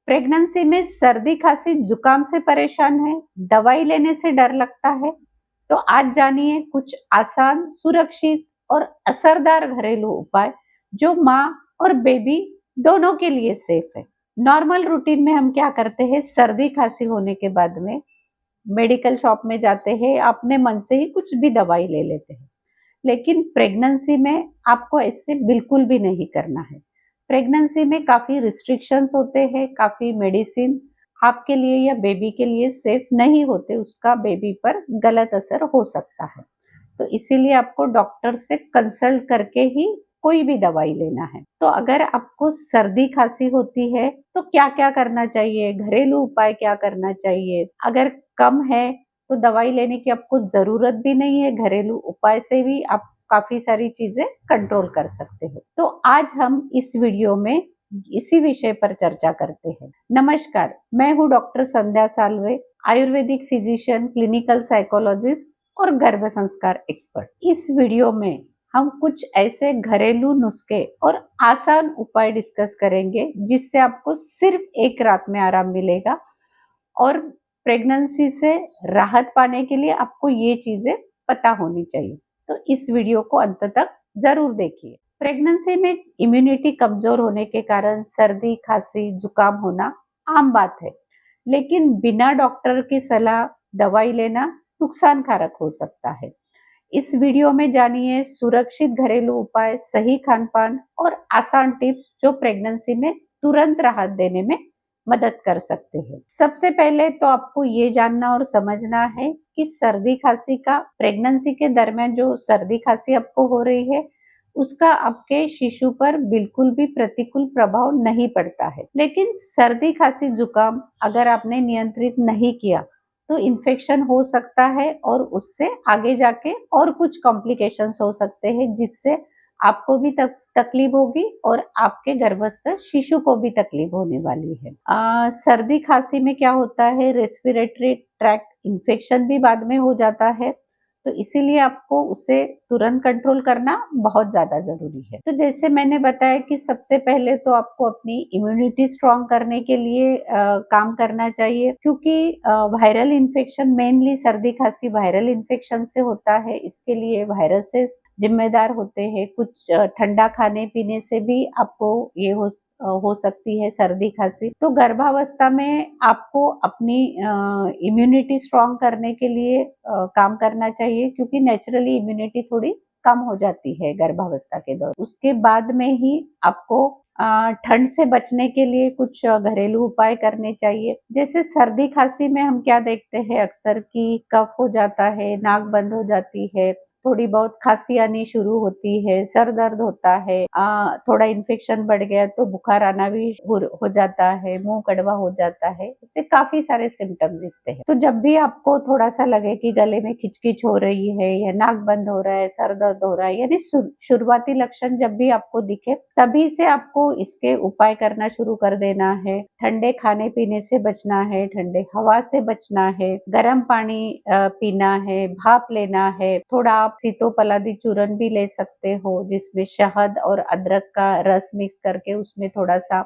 Pregnancy में सर्दी खांसी जुकाम से परेशान है, दवाई लेने से डर लगता है, तो आज जानिए कुछ आसान, सुरक्षित और असरदार घरेलू उपाय जो माँ और बेबी दोनों के लिए सेफ है। नॉर्मल रूटीन में हम क्या करते हैं, सर्दी खांसी होने के बाद में मेडिकल शॉप में जाते हैं, अपने मन से ही कुछ भी दवाई ले लेते हैं। लेकिन प्रेगनेंसी में आपको ऐसे बिल्कुल भी नहीं करना है। प्रेगनेंसी में काफ़ी रिस्ट्रिक्शंस होते हैं, काफ़ी मेडिसिन आपके लिए या बेबी के लिए सेफ नहीं होते, उसका बेबी पर गलत असर हो सकता है। तो इसीलिए आपको डॉक्टर से कंसल्ट करके ही कोई भी दवाई लेना है। तो अगर आपको सर्दी खांसी होती है तो क्या क्या करना चाहिए, घरेलू उपाय क्या करना चाहिए? अगर कम है तो दवाई लेने की आपको जरूरत भी नहीं है, घरेलू उपाय से भी आप काफी सारी चीजें कंट्रोल कर सकते हो। तो आज हम इस वीडियो में इसी विषय पर चर्चा करते हैं। नमस्कार, मैं हूँ doctor Sandhya Salve, Ayurvedic physician, clinical psychologist और गर्भ संस्कार एक्सपर्ट। इस वीडियो में हम कुछ ऐसे घरेलू नुस्खे और आसान उपाय डिस्कस करेंगे जिससे आपको सिर्फ एक रात में आराम मिलेगा और प्रेगनेंसी से राहत पाने के लिए आपको ये चीजें पता होनी चाहिए। तो इस वीडियो को अंत तक जरूर देखिए। प्रेगनेंसी में इम्यूनिटी कमजोर होने के कारण सर्दी, खांसी, जुकाम होना आम बात है, लेकिन बिना डॉक्टर की सलाह दवाई लेना नुकसान कारक हो सकता है। इस वीडियो में जानिए सुरक्षित घरेलू उपाय, सही खान-पान और आसान टिप्स जो प्रेगनेंसी में तुरंत राहत देने में मदद कर सकते हैं। सबसे पहले तो आपको ये जानना और समझना है कि सर्दी खांसी का प्रेगनेंसी के दरमियान जो सर्दी खांसी आपको हो रही है, उसका आपके शिशु पर बिल्कुल भी प्रतिकूल प्रभाव नहीं पड़ता है। लेकिन सर्दी खांसी जुकाम अगर आपने नियंत्रित नहीं किया तो इन्फेक्शन हो सकता है और उससे आगे जाके और कुछ कॉम्प्लिकेशंस हो सकते हैं, जिससे आपको भी तकलीफ होगी और आपके गर्भस्थ शिशु को भी तकलीफ होने वाली है। सर्दी खांसी में क्या होता है, रेस्पिरेटरी ट्रैक्ट इन्फेक्शन भी बाद में हो जाता है, तो इसीलिए आपको उसे तुरंत कंट्रोल करना बहुत ज्यादा जरूरी है। तो जैसे मैंने बताया कि सबसे पहले तो आपको अपनी इम्यूनिटी स्ट्रॉन्ग करने के लिए काम करना चाहिए, क्योंकि वायरल इन्फेक्शन, मेनली सर्दी खांसी वायरल इन्फेक्शन से होता है। इसके लिए वायरसेस जिम्मेदार होते हैं। कुछ ठंडा खाने पीने से भी आपको ये हो सकती है सर्दी खांसी। तो गर्भावस्था में आपको अपनी इम्यूनिटी स्ट्रॉन्ग करने के लिए काम करना चाहिए, क्योंकि नेचुरली इम्यूनिटी थोड़ी कम हो जाती है गर्भावस्था के दौरान। उसके बाद में ही आपको ठंड से बचने के लिए कुछ घरेलू उपाय करने चाहिए। जैसे सर्दी खांसी में हम क्या देखते हैं अक्सर कि कफ हो जाता है, नाक बंद हो जाती है, थोड़ी बहुत खांसी आनी शुरू होती है, सर दर्द होता है, थोड़ा इन्फेक्शन बढ़ गया तो बुखार आना भी हो जाता है, मुंह कड़वा हो जाता है, इससे काफी सारे सिम्टम्स दिखते हैं। तो जब भी आपको थोड़ा सा लगे कि गले में खिचखिच हो रही है या नाक बंद हो रहा है, सर दर्द हो रहा है, यानी शुरुआती लक्षण जब भी आपको दिखे तभी से आपको इसके उपाय करना शुरू कर देना है। ठंडे खाने पीने से बचना है, ठंडे हवा से बचना है, गर्म पानी पीना है, भाप लेना है। थोड़ा आप सीतोपलादी चूर्ण भी ले सकते हो, जिसमें शहद और अदरक का रस मिक्स करके उसमें थोड़ा सा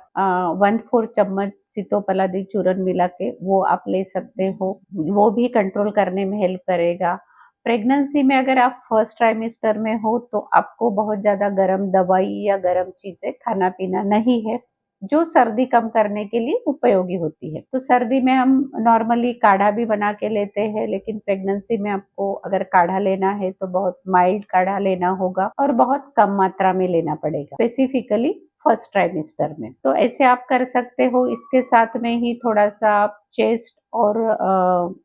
1/4 चम्मच सीतोपलादी चूर्ण मिला के वो आप ले सकते हो। वो भी कंट्रोल करने में हेल्प करेगा। प्रेगनेंसी में अगर आप फर्स्ट ट्राइमेस्टर में हो तो आपको बहुत ज्यादा गर्म दवाई या गर्म चीजें खाना पीना नहीं है, जो सर्दी कम करने के लिए उपयोगी होती है। तो सर्दी में हम नॉर्मली काढ़ा भी बना के लेते हैं, लेकिन प्रेगनेंसी में आपको अगर काढ़ा लेना है तो बहुत माइल्ड काढ़ा लेना होगा और बहुत कम मात्रा में लेना पड़ेगा, स्पेसिफिकली फर्स्ट ट्राइमेस्टर में। तो ऐसे आप कर सकते हो। इसके साथ में ही थोड़ा सा आप चेस्ट और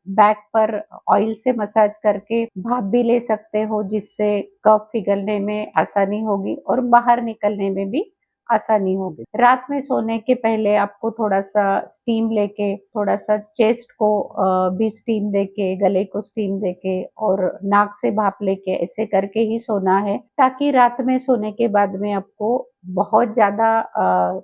बैक पर ऑयल से मसाज करके भाप भी ले सकते हो, जिससे कफ पिघलने में आसानी होगी और बाहर निकलने में भी आसानी होगी। रात में सोने के पहले आपको थोड़ा सा स्टीम लेके, थोड़ा सा चेस्ट को भी स्टीम देके, गले को स्टीम देके और नाक से भाप लेके ऐसे करके ही सोना है, ताकि रात में सोने के बाद में आपको बहुत ज़्यादा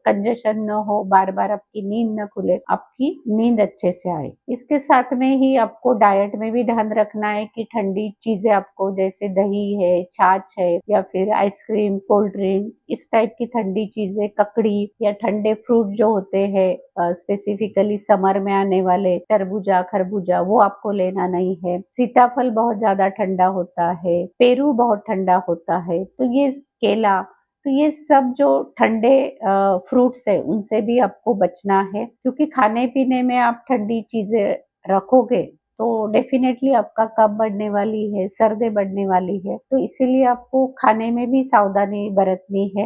कंजेशन न हो, बार-बार आपकी नींद न खुले, आपकी नींद अच्छे से आए। इसके साथ में ही आपको डाइट में भी ध्यान रखना है कि ठंडी चीज़ें आपको जैसे दही है, छाछ है या फिर आइसक्रीम, कोल्ड ड्रिंक इस टाइप की ठंडी चीज़ें, ककड़ी या ठंडे फ्रूट जो होते हैं स्पेसिफिकली समर में आने वाले तरबूजा, खरबूजा वो आपको लेना नहीं है। सीताफल बहुत ज़्यादा ठंडा होता है, पेरू बहुत ठंडा होता है, तो ये केला तो ये सब जो ठंडे फ्रूट्स है उनसे भी आपको बचना है क्योंकि खाने-पीने में आप ठंडी चीज़ें रखोगे तो डेफ़िनेटली आपका कफ बढ़ने वाली है, सर्दी बढ़ने वाली है, तो इसीलिए आपको खाने में भी सावधानी बरतनी है।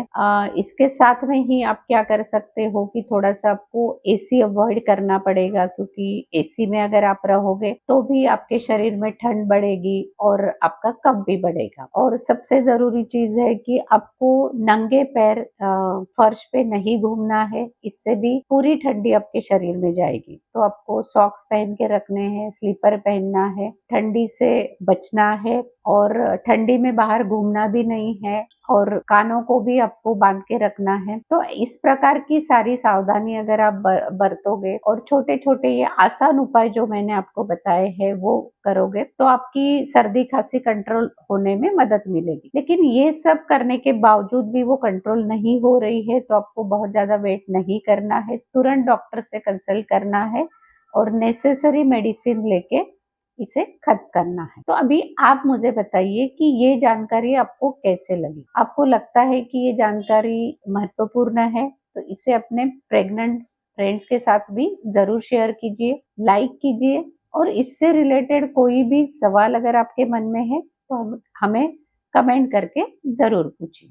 इसके साथ में ही आप क्या कर सकते हो कि थोड़ा-सा आपको एसी अवॉइड करना पड़ेगा क्योंकि एसी में अगर आप रहोगे तो भी आपके शरीर में ठंड बढ़ेगी और आपका कफ भी बढ़ेगा। और सबसे ज़रूरी चीज़ है कि आपको नंगे पैर फर्श पे नहीं घूमना है, इससे भी पूरी ठंडी आपके शरीर में जाएगी। तो आपको सॉक्स पहन के रखने हैं, स्लीपर पहनना है, ठंडी से बचना है और ठंडी में बाहर घूमना भी नहीं है और कानों को भी आपको बांध के रखना है। तो इस प्रकार की सारी सावधानी अगर आप बरतोगे और छोटे-छोटे ये आसान उपाय जो मैंने आपको बताए हैं वो करोगे तो आपकी सर्दी खांसी कंट्रोल होने में मदद मिलेगी। लेकिन ये सब करने के बावजूद भी वो कंट्रोल नहीं हो रही है तो आपको बहुत ज़्यादा वेट नहीं करना है, तुरंत डॉक्टर से कंसल्ट करना है और नेसेसरी मेडिसिन लेके इसे खत्म करना है। तो अभी आप मुझे बताइए कि ये जानकारी आपको कैसे लगी? आपको लगता है कि ये जानकारी महत्वपूर्ण है? तो इसे अपने प्रेग्नेंट फ्रेंड्स के साथ भी ज़रूर शेयर कीजिए, लाइक कीजिए और इससे रिलेटेड कोई भी सवाल अगर आपके मन में है तो हमें कमेंट करके ज़रूर पूछिए।